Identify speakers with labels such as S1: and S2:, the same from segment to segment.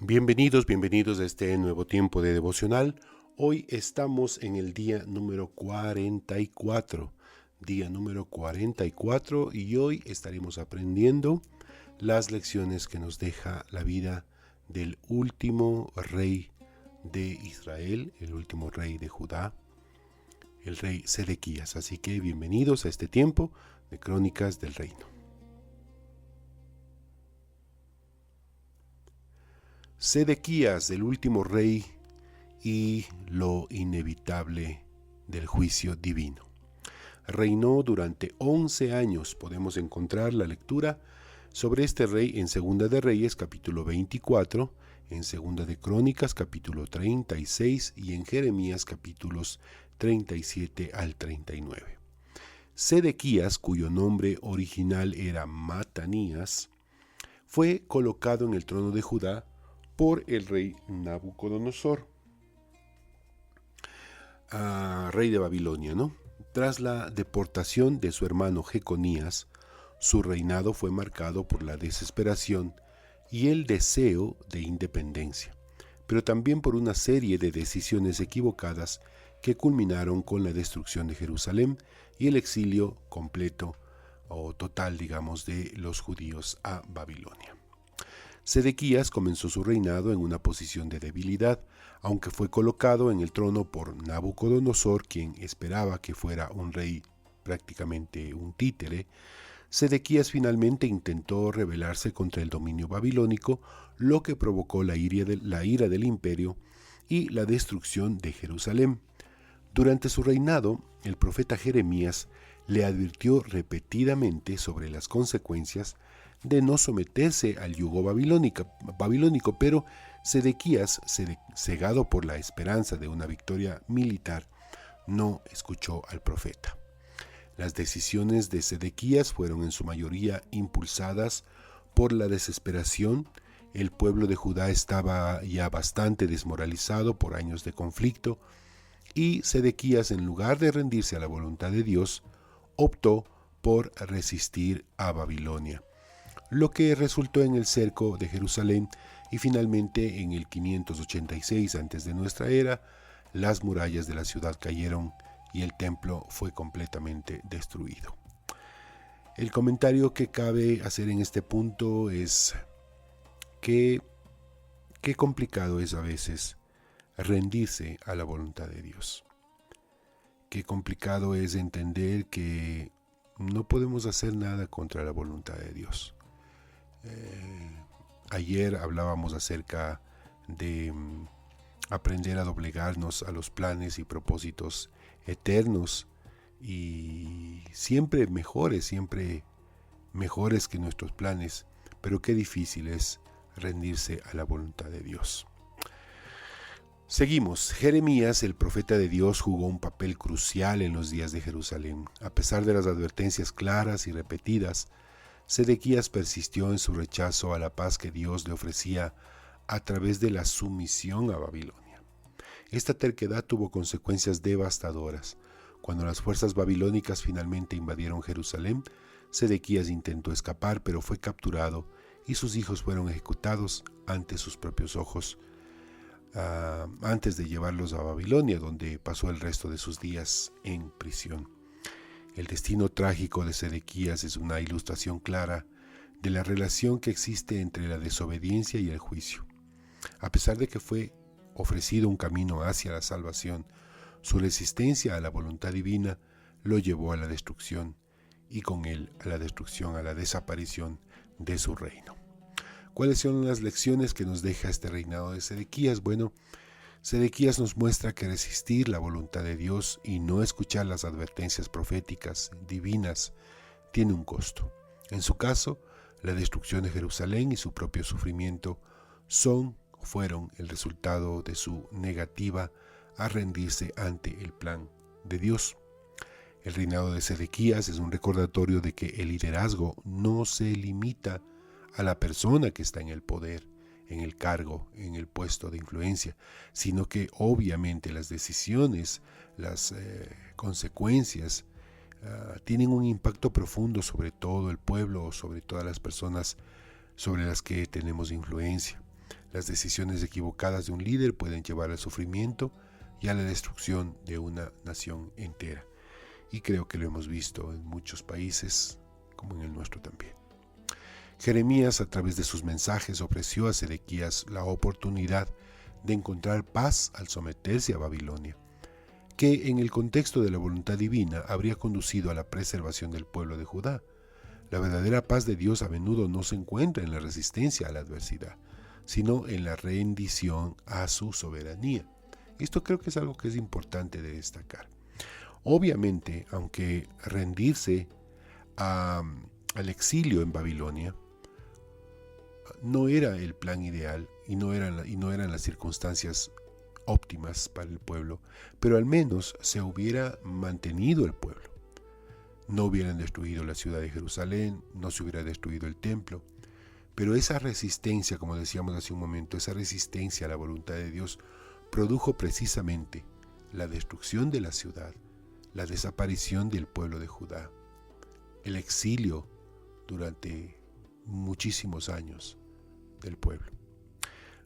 S1: Bienvenidos a este nuevo tiempo de devocional. Hoy estamos en el día número 44, y hoy estaremos aprendiendo las lecciones que nos deja la vida del último rey de Israel, el último rey de Judá, el rey Sedequías. Así que bienvenidos a este tiempo de Crónicas del Reino. Sedequías, el último rey, y lo inevitable del juicio divino. Reinó durante 11 años. Podemos encontrar la lectura sobre este rey en Segunda de Reyes, capítulo 24, en Segunda de Crónicas, capítulo 36, y en Jeremías, capítulos 37 al 39. Sedequías, cuyo nombre original era Matanías, fue colocado en el trono de Judá por el rey Nabucodonosor, rey de Babilonia, ¿no? Tras la deportación de su hermano Jeconías, su reinado fue marcado por la desesperación y el deseo de independencia, pero también por una serie de decisiones equivocadas que culminaron con la destrucción de Jerusalén y el exilio completo o total, digamos, de los judíos a Babilonia. Sedequías comenzó su reinado en una posición de debilidad, aunque fue colocado en el trono por Nabucodonosor, quien esperaba que fuera un rey prácticamente un títere. Sedequías finalmente intentó rebelarse contra el dominio babilónico, lo que provocó la ira del imperio y la destrucción de Jerusalén. Durante su reinado, el profeta Jeremías le advirtió repetidamente sobre las consecuencias de no someterse al yugo babilónico, pero Sedequías, cegado por la esperanza de una victoria militar, no escuchó al profeta. Las decisiones de Sedequías fueron en su mayoría impulsadas por la desesperación. El pueblo de Judá estaba ya bastante desmoralizado por años de conflicto, y Sedequías, en lugar de rendirse a la voluntad de Dios, optó por resistir a Babilonia, lo que resultó en el cerco de Jerusalén, y finalmente en el 586 antes de nuestra era, las murallas de la ciudad cayeron y el templo fue completamente destruido. El comentario que cabe hacer en este punto es que qué complicado es a veces rendirse a la voluntad de Dios. Qué complicado es entender que no podemos hacer nada contra la voluntad de Dios. Ayer hablábamos acerca de aprender a doblegarnos a los planes y propósitos eternos, y siempre mejores que nuestros planes, pero qué difícil es rendirse a la voluntad de Dios. Seguimos. Jeremías, el profeta de Dios, jugó un papel crucial en los días de Jerusalén. A pesar de las advertencias claras y repetidas, Sedequías persistió en su rechazo a la paz que Dios le ofrecía a través de la sumisión a Babilonia. Esta terquedad tuvo consecuencias devastadoras. Cuando las fuerzas babilónicas finalmente invadieron Jerusalén, Sedequías intentó escapar, pero fue capturado y sus hijos fueron ejecutados ante sus propios ojos, antes de llevarlos a Babilonia, donde pasó el resto de sus días en prisión. El destino trágico de Sedequías es una ilustración clara de la relación que existe entre la desobediencia y el juicio. A pesar de que fue ofrecido un camino hacia la salvación, su resistencia a la voluntad divina lo llevó a la destrucción, y con él a la desaparición de su reino. ¿Cuáles son las lecciones que nos deja este reinado de Sedequías? Bueno, Sedequías nos muestra que resistir la voluntad de Dios y no escuchar las advertencias proféticas divinas tiene un costo. En su caso, la destrucción de Jerusalén y su propio sufrimiento fueron el resultado de su negativa a rendirse ante el plan de Dios. El reinado de Sedequías es un recordatorio de que el liderazgo no se limita a la persona que está en el poder, en el cargo, en el puesto de influencia, sino que obviamente las decisiones, las consecuencias tienen un impacto profundo sobre todo el pueblo, sobre todas las personas sobre las que tenemos influencia. Las decisiones equivocadas de un líder pueden llevar al sufrimiento y a la destrucción de una nación entera. Y creo que lo hemos visto en muchos países, como en el nuestro también. Jeremías, a través de sus mensajes, ofreció a Sedequías la oportunidad de encontrar paz al someterse a Babilonia, que en el contexto de la voluntad divina habría conducido a la preservación del pueblo de Judá. La verdadera paz de Dios a menudo no se encuentra en la resistencia a la adversidad, sino en la rendición a su soberanía. Esto creo que es algo que es importante de destacar. Obviamente, aunque rendirse al exilio en Babilonia no era el plan ideal y no eran las circunstancias óptimas para el pueblo, pero al menos se hubiera mantenido el pueblo. No hubieran destruido la ciudad de Jerusalén, no se hubiera destruido el templo, pero esa resistencia, como decíamos hace un momento, esa resistencia a la voluntad de Dios produjo precisamente la destrucción de la ciudad, la desaparición del pueblo de Judá, el exilio durante muchísimos años del pueblo.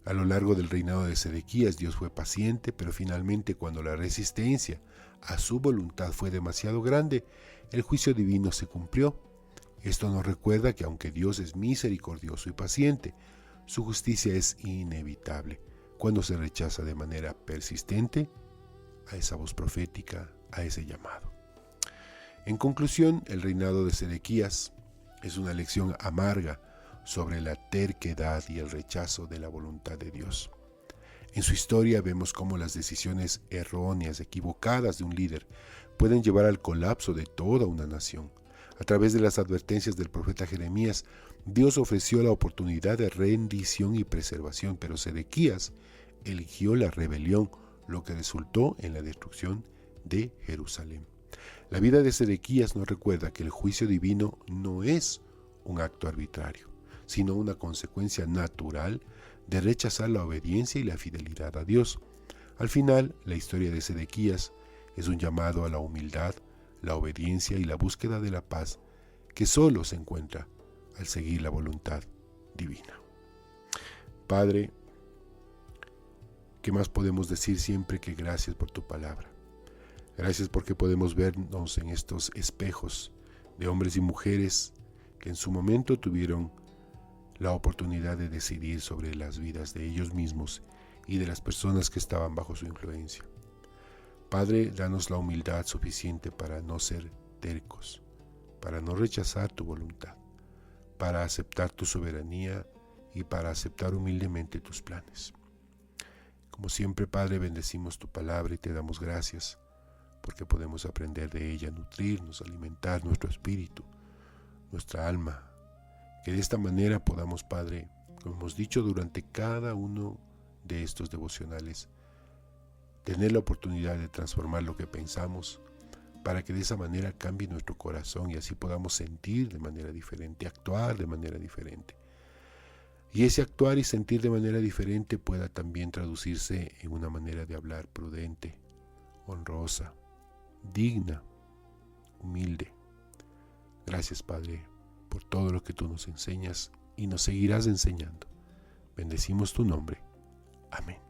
S1: A lo largo del reinado de Sedequías, Dios fue paciente, pero finalmente, cuando la resistencia a su voluntad fue demasiado grande, el juicio divino se cumplió. Esto nos recuerda que aunque Dios es misericordioso y paciente, su justicia es inevitable cuando se rechaza de manera persistente a esa voz profética, a ese llamado. En conclusión, el reinado de Sedequías es una lección amarga sobre la terquedad y el rechazo de la voluntad de Dios. En su historia vemos cómo las decisiones erróneas, equivocadas de un líder pueden llevar al colapso de toda una nación. A través de las advertencias del profeta Jeremías, Dios ofreció la oportunidad de rendición y preservación, pero Sedequías eligió la rebelión, lo que resultó en la destrucción de Jerusalén. La vida de Sedequías nos recuerda que el juicio divino no es un acto arbitrario, sino una consecuencia natural de rechazar la obediencia y la fidelidad a Dios. Al final, la historia de Sedequías es un llamado a la humildad, la obediencia y la búsqueda de la paz que solo se encuentra al seguir la voluntad divina. Padre, ¿qué más podemos decir siempre que gracias por tu palabra? Gracias porque podemos vernos en estos espejos de hombres y mujeres que en su momento tuvieron la oportunidad de decidir sobre las vidas de ellos mismos y de las personas que estaban bajo su influencia. Padre, danos la humildad suficiente para no ser tercos, para no rechazar tu voluntad, para aceptar tu soberanía y para aceptar humildemente tus planes. Como siempre, Padre, bendecimos tu palabra y te damos gracias porque podemos aprender de ella, nutrirnos, alimentar nuestro espíritu, nuestra alma. Que de esta manera podamos, Padre, como hemos dicho durante cada uno de estos devocionales, tener la oportunidad de transformar lo que pensamos para que de esa manera cambie nuestro corazón y así podamos sentir de manera diferente, actuar de manera diferente. Y ese actuar y sentir de manera diferente pueda también traducirse en una manera de hablar prudente, honrosa, digna, humilde. Gracias, Padre, por todo lo que tú nos enseñas y nos seguirás enseñando. Bendecimos tu nombre. Amén.